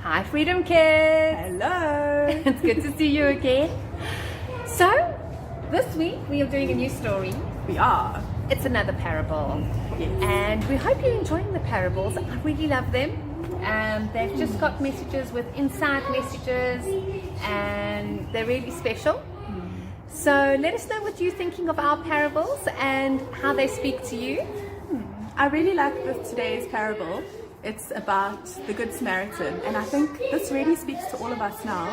Hi Freedom Kids! Hello! It's good to see you again. So, this week we are doing a new story. We are. It's another parable. Yes. And we hope you're enjoying the parables. I really love them. They've just got messages with inside messages and they're really special. So let us know what you're thinking of our parables and how they speak to you. I really like today's parable. It's about the Good Samaritan, and I think this really speaks to all of us now,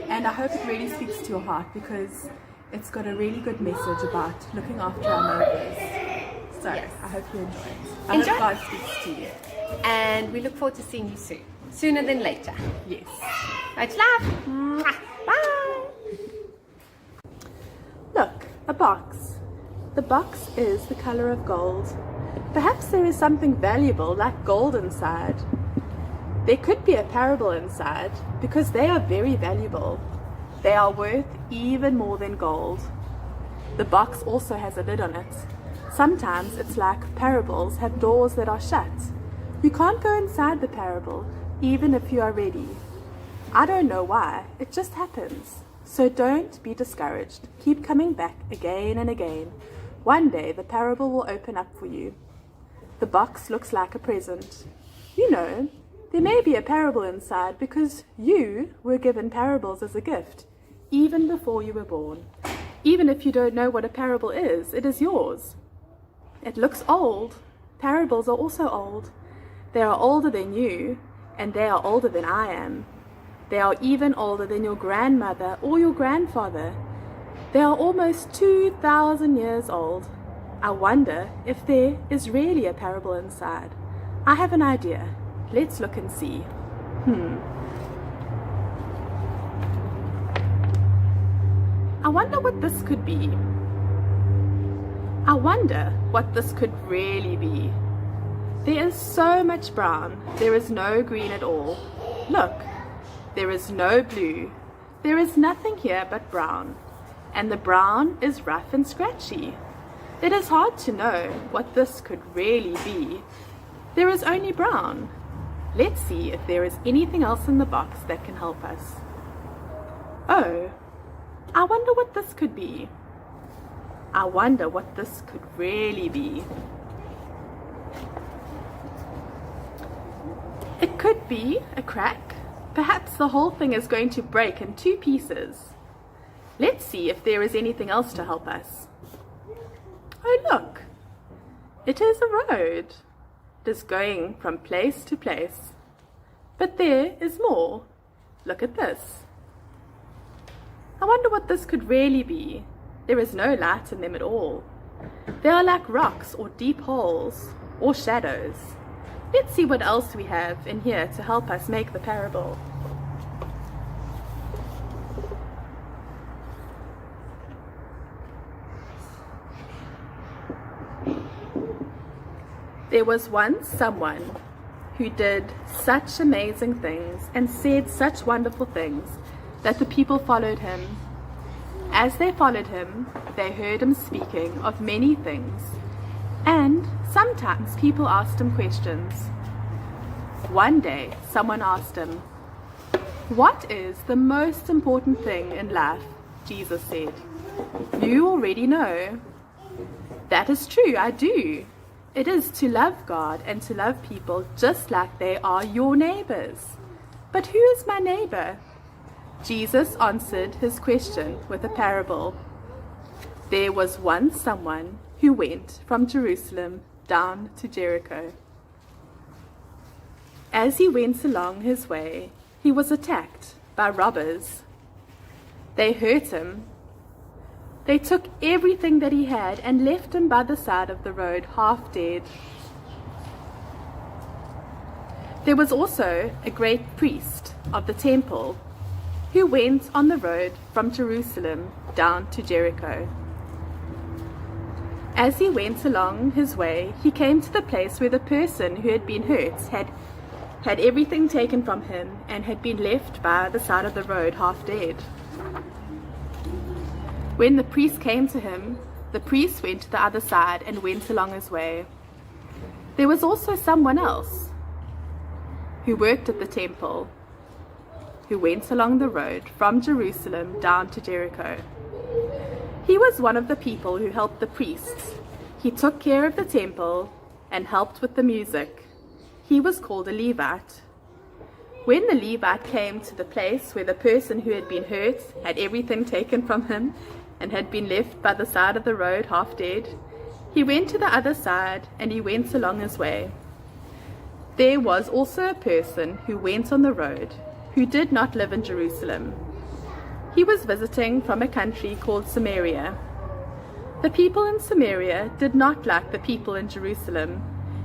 and I hope it really speaks to your heart because it's got a really good message about looking after our neighbors. So Yes. I hope you enjoy it. I hope God speaks to you. And we look forward to seeing you soon. Sooner than later. Yes. Much love. Mwah. Bye. Look, a box. The box is the color of gold. Perhaps there is something valuable like gold inside. There could be a parable inside because they are very valuable. They are worth even more than gold. The box also has a lid on it. Sometimes it's like parables have doors that are shut. You can't go inside the parable even if you are ready. I don't know why, it just happens. So don't be discouraged. Keep coming back again and again. One day the parable will open up for you. The box looks like a present. You know, there may be a parable inside because you were given parables as a gift, even before you were born. Even if you don't know what a parable is, it is yours. It looks old. Parables are also old. They are older than you, and they are older than I am. They are even older than your grandmother or your grandfather. They are almost 2,000 years old. I wonder if there is really a parable inside. I have an idea. Let's look and see. I wonder what this could be. I wonder what this could really be. There is so much brown. There is no green at all. Look, there is no blue. There is nothing here but brown. And the brown is rough and scratchy. It is hard to know what this could really be. There is only brown. Let's see if there is anything else in the box that can help us. Oh, I wonder what this could be. I wonder what this could really be. It could be a crack. Perhaps the whole thing is going to break in 2 pieces. Let's see if there is anything else to help us. Oh look, it is a road. It is going from place to place. But there is more. Look at this. I wonder what this could really be. There is no light in them at all. They are like rocks or deep holes or shadows. Let's see what else we have in here to help us make the parable. There was once someone who did such amazing things and said such wonderful things that the people followed him. As they followed him, they heard him speaking of many things, and sometimes people asked him questions. One day, someone asked him, "What is the most important thing in life?" Jesus said. "You already know." "That is true, I do. It is to love God and to love people just like they are your neighbors." "But who is my neighbor?" Jesus answered his question with a parable. There was once someone who went from Jerusalem down to Jericho. As he went along his way, he was attacked by robbers. They hurt him. They took everything that he had and left him by the side of the road, half dead. There was also a great priest of the temple who went on the road from Jerusalem down to Jericho. As he went along his way, he came to the place where the person who had been hurt had everything taken from him and had been left by the side of the road, half dead. When the priest came to him, the priest went to the other side and went along his way. There was also someone else who worked at the temple who went along the road from Jerusalem down to Jericho. He was one of the people who helped the priests. He took care of the temple and helped with the music. He was called a Levite. When the Levite came to the place where the person who had been hurt had everything taken from him and had been left by the side of the road half dead, he went to the other side and he went along his way. There was also a person who went on the road who did not live in Jerusalem. He was visiting from a country called Samaria. The people in Samaria did not like the people in Jerusalem,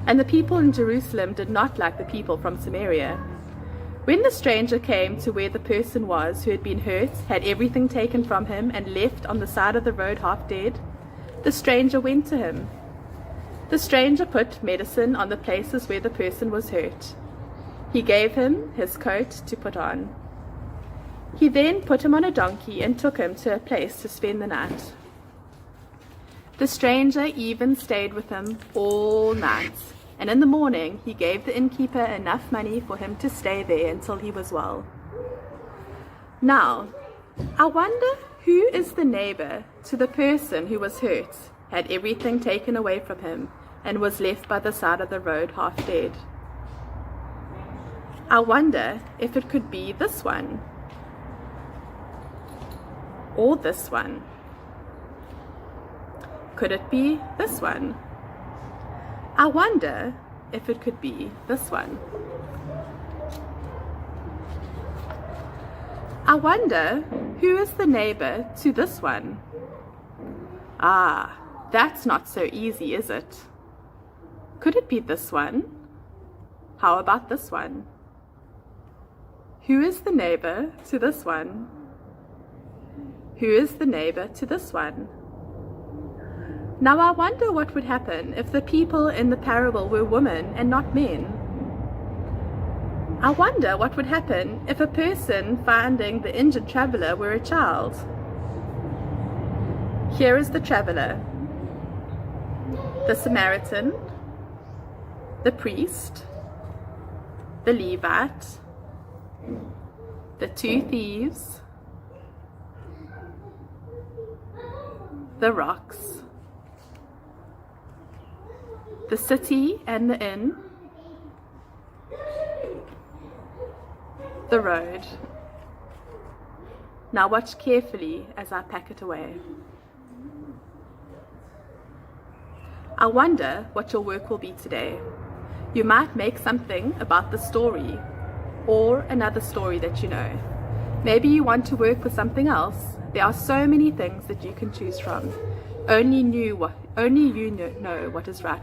and the people in Jerusalem did not like the people from Samaria. When the stranger came to where the person was who had been hurt, had everything taken from him, and left on the side of the road half dead, the stranger went to him. The stranger put medicine on the places where the person was hurt. He gave him his coat to put on. He then put him on a donkey and took him to a place to spend the night. The stranger even stayed with him all night, and in the morning he gave the innkeeper enough money for him to stay there until he was well. Now, I wonder who is the neighbor to the person who was hurt, had everything taken away from him, and was left by the side of the road half dead. I wonder if it could be this one, or this one. Could it be this one? I wonder if it could be this one. I wonder who is the neighbor to this one? Ah, that's not so easy, is it? Could it be this one? How about this one? Who is the neighbor to this one? Who is the neighbor to this one? Now I wonder what would happen if the people in the parable were women and not men. I wonder what would happen if a person finding the injured traveler were a child. Here is the traveler, the Samaritan, the priest, the Levite, the two thieves, the rocks, the city and the inn, the road. Now watch carefully as I pack it away. I wonder what your work will be today. You might make something about the story or another story that you know. Maybe you want to work with something else. There are so many things that you can choose from. Only you know what is right.